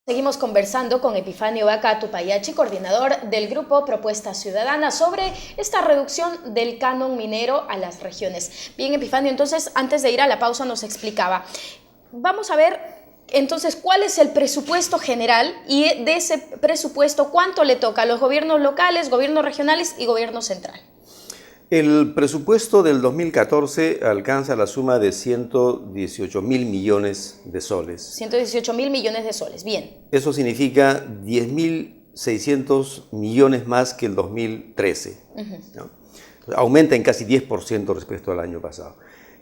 Seguimos conversando con Epifanio Vaca Tupayachi, coordinador del Grupo Propuesta Ciudadana, sobre esta reducción del canon minero a las regiones. Bien, Epifanio, entonces, antes de ir a la pausa nos explicaba. Vamos a ver, entonces, cuál es el presupuesto general y de ese presupuesto, cuánto le toca a los gobiernos locales, gobiernos regionales y gobierno central. El presupuesto del 2014 alcanza la suma de 118.000 millones de soles. 118.000 millones de soles, bien. Eso significa 10.600 millones más que el 2013. ¿No? Aumenta en casi 10% respecto al año pasado.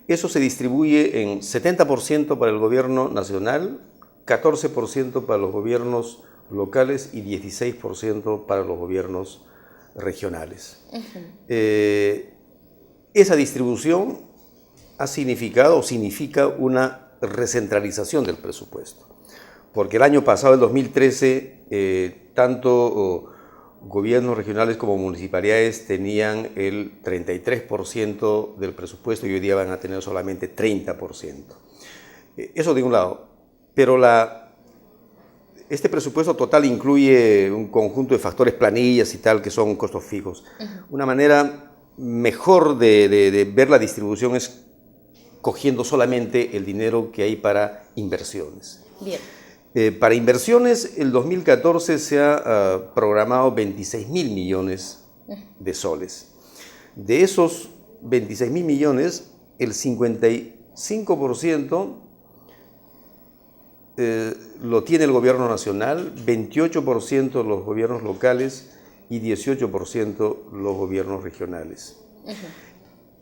Eso se distribuye en 70% para el gobierno nacional, 14% para los gobiernos locales y 16% para los gobiernos regionales. Esa distribución ha significado o significa una recentralización del presupuesto, porque el año pasado, el 2013, tanto gobiernos regionales como municipalidades tenían el 33% del presupuesto y hoy día van a tener solamente 30%. Eso de un lado, pero este presupuesto total incluye un conjunto de factores, planillas y tal, que son costos fijos. Una manera mejor de ver la distribución es cogiendo solamente el dinero que hay para inversiones. Bien. Para inversiones, el 2014 se ha programado 26.000 millones de soles. De esos 26.000 millones, el 55% lo tiene el gobierno nacional, 28% los gobiernos locales y 18% los gobiernos regionales.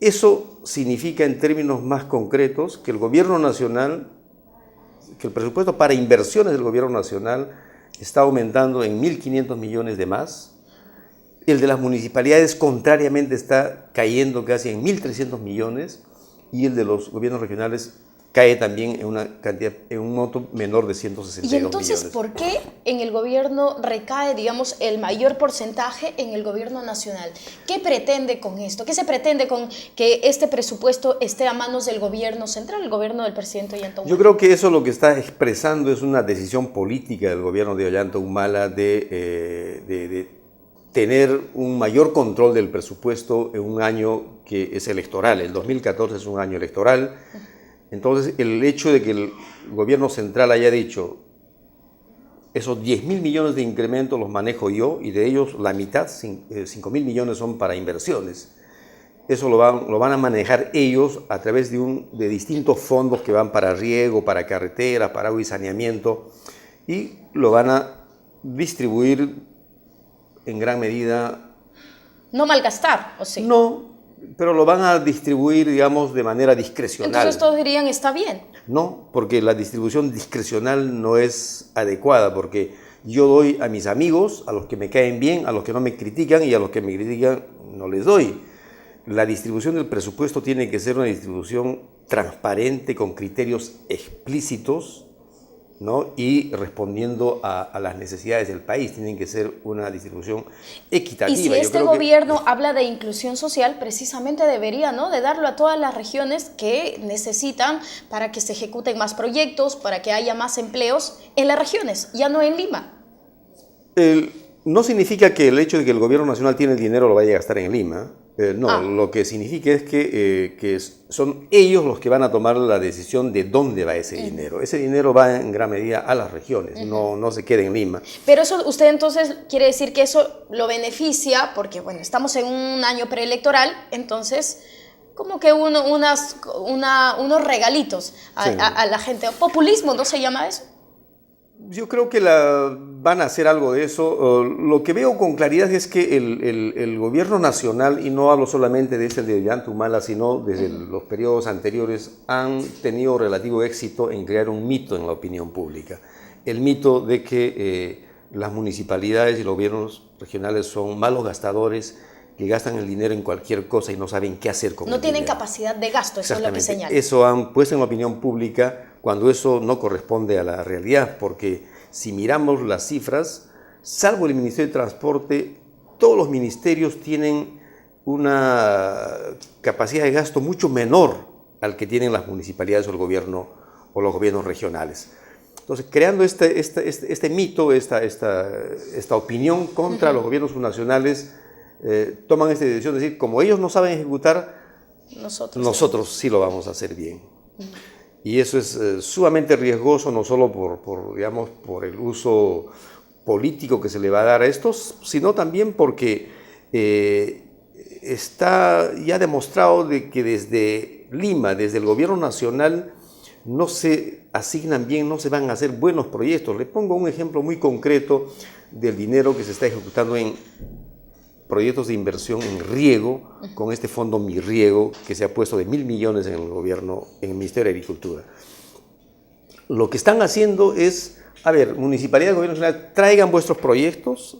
Eso significa, en términos más concretos, que el gobierno nacional, que el presupuesto para inversiones del gobierno nacional está aumentando en 1.500 millones de más. El de las municipalidades, contrariamente, está cayendo casi en 1.300 millones y el de los gobiernos regionales cae también en una cantidad, en un monto menor de 162 millones. Y entonces, ¿por qué en el gobierno recae, digamos, el mayor porcentaje en el gobierno nacional? ¿Qué pretende con esto? ¿Qué se pretende con que este presupuesto esté a manos del gobierno central, el gobierno del presidente Ollanta Humala? Yo creo que eso lo que está expresando es una decisión política del gobierno de Ollanta Humala de tener un mayor control del presupuesto en un año que es electoral. El 2014 es un año electoral. Entonces, el hecho de que el gobierno central haya dicho esos 10.000 millones de incremento los manejo yo y de ellos la mitad, 5.000 millones son para inversiones. Eso lo van a manejar ellos a través de distintos fondos que van para riego, para carreteras, para agua y saneamiento, y lo van a distribuir en gran medida. No malgastar, ¿o sí? No, pero lo van a distribuir, digamos, de manera discrecional. Entonces todos dirían, está bien. No, porque la distribución discrecional no es adecuada, porque yo doy a mis amigos, a los que me caen bien, a los que no me critican, y a los que me critican no les doy. La distribución del presupuesto tiene que ser una distribución transparente, con criterios explícitos, ¿no? Y respondiendo a las necesidades del país. Tienen que ser una distribución equitativa. Y si este gobierno habla de inclusión social, precisamente debería, ¿no?, de darlo a todas las regiones que necesitan para que se ejecuten más proyectos, para que haya más empleos en las regiones, ya no en Lima. No significa que el hecho de que el gobierno nacional tiene el dinero lo vaya a gastar en Lima. Lo que significa es que son ellos los que van a tomar la decisión de dónde va ese dinero. Ese dinero va en gran medida a las regiones, no se queda en Lima. Pero eso, usted entonces quiere decir que eso lo beneficia, porque bueno, estamos en un año preelectoral, entonces como que unos regalitos a la gente. ¿Populismo no se llama eso? Yo creo que van a hacer algo de eso. Lo que veo con claridad es que el gobierno nacional, y no hablo solamente de este de Ollanta Humala, sino desde los periodos anteriores, han tenido relativo éxito en crear un mito en la opinión pública. El mito de que las municipalidades y los gobiernos regionales son malos gastadores, que gastan el dinero en cualquier cosa y no saben qué hacer con el dinero. No tienen capacidad de gasto, eso es lo que señala. Eso han puesto en la opinión pública cuando eso no corresponde a la realidad, porque si miramos las cifras, salvo el Ministerio de Transporte, todos los ministerios tienen una capacidad de gasto mucho menor al que tienen las municipalidades o el gobierno o los gobiernos regionales. Entonces, creando este mito, esta opinión contra los gobiernos subnacionales, toman esta decisión de decir, como ellos no saben ejecutar, nosotros sí lo vamos a hacer bien. Y eso es sumamente riesgoso, no solo digamos, por el uso político que se le va a dar a estos, sino también porque está ya demostrado de que desde Lima, desde el gobierno nacional, no se asignan bien, no se van a hacer buenos proyectos. Le pongo un ejemplo muy concreto del dinero que se está ejecutando en proyectos de inversión en riego, con este fondo Mi Riego, que se ha puesto de 1.000 millones en el gobierno, en el Ministerio de Agricultura. Lo que están haciendo es, a ver, Municipalidad, Gobierno Nacional, traigan vuestros proyectos,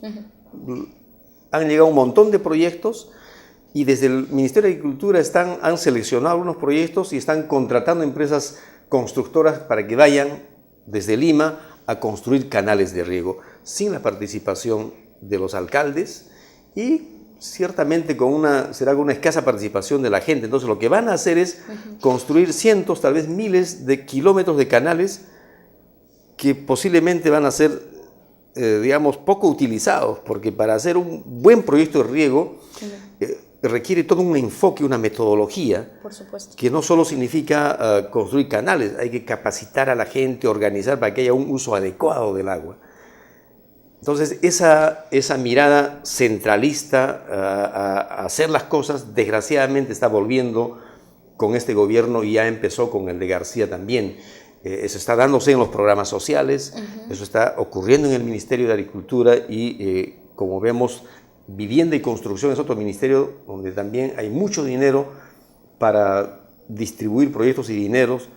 han llegado un montón de proyectos, y desde el Ministerio de Agricultura han seleccionado algunos proyectos y están contratando empresas constructoras para que vayan desde Lima a construir canales de riego, sin la participación de los alcaldes y ciertamente será con una escasa participación de la gente. Entonces lo que van a hacer es construir cientos, tal vez miles de kilómetros de canales que posiblemente van a ser, digamos, poco utilizados, porque para hacer un buen proyecto de riego requiere todo un enfoque, una metodología, por supuesto, que no solo significa construir canales, hay que capacitar a la gente, organizar para que haya un uso adecuado del agua. Entonces, esa mirada centralista a hacer las cosas, desgraciadamente está volviendo con este gobierno y ya empezó con el de García también. Eso está dándose en los programas sociales, eso está ocurriendo en el Ministerio de Agricultura y, como vemos, Vivienda y Construcción es otro ministerio donde también hay mucho dinero para distribuir proyectos y dineros.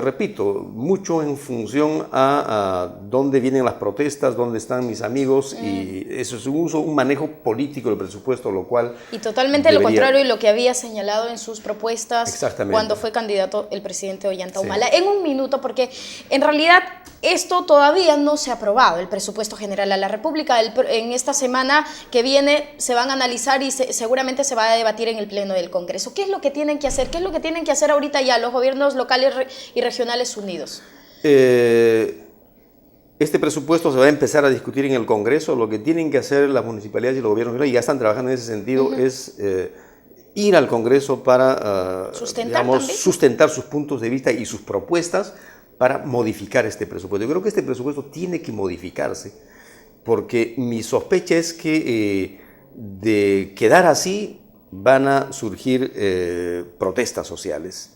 Repito, mucho en función a dónde vienen las protestas, dónde están mis amigos, y eso es un manejo político del presupuesto, lo cual... Y totalmente lo contrario de lo que había señalado en sus propuestas cuando fue candidato el presidente Ollanta Humala. En un minuto, porque en realidad esto todavía no se ha aprobado, el presupuesto general a la República. En esta semana que viene se van a analizar y seguramente se va a debatir en el Pleno del Congreso. ¿Qué es lo que tienen que hacer? ¿Qué es lo que tienen que hacer ahorita ya los gobiernos locales y regionales unidos? Este presupuesto se va a empezar a discutir en el Congreso. Lo que tienen que hacer las municipalidades y los gobiernos regionales, y ya están trabajando en ese sentido, es ir al Congreso para sustentar sus puntos de vista y sus propuestas para modificar este presupuesto. Yo creo que este presupuesto tiene que modificarse, porque mi sospecha es que de quedar así van a surgir protestas sociales,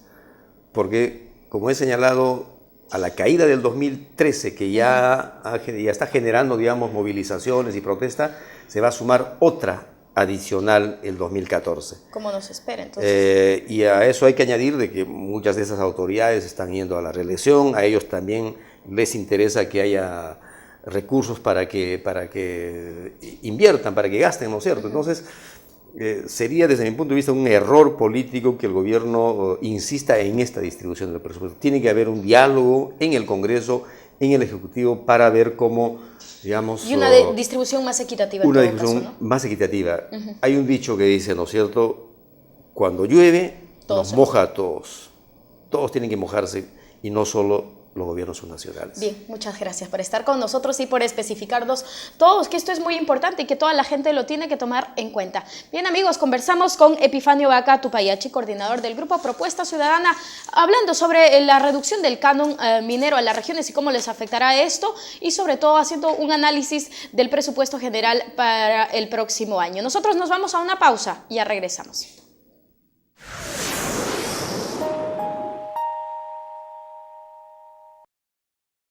porque, como he señalado, a la caída del 2013, que ya está generando, digamos, movilizaciones y protestas, se va a sumar otra adicional el 2014. ¿Cómo nos espera entonces? Y a eso hay que añadir de que muchas de esas autoridades están yendo a la reelección, a ellos también les interesa que haya recursos para que inviertan, para que gasten, ¿no es cierto? Entonces, sería desde mi punto de vista un error político que el gobierno insista en esta distribución del presupuesto. Tiene que haber un diálogo en el Congreso, en el Ejecutivo, para ver cómo, digamos... Y una distribución más equitativa. Una distribución más equitativa. Hay un dicho que dice, ¿no es cierto? Cuando llueve, nos moja a todos. Todos tienen que mojarse y no solo los gobiernos subnacionales. Bien, muchas gracias por estar con nosotros y por especificarnos todos que esto es muy importante y que toda la gente lo tiene que tomar en cuenta. Bien, amigos, conversamos con Epifanio Vaca Tupayachi, coordinador del Grupo Propuesta Ciudadana, hablando sobre la reducción del canon minero a las regiones y cómo les afectará esto, y sobre todo haciendo un análisis del presupuesto general para el próximo año. Nosotros nos vamos a una pausa y ya regresamos.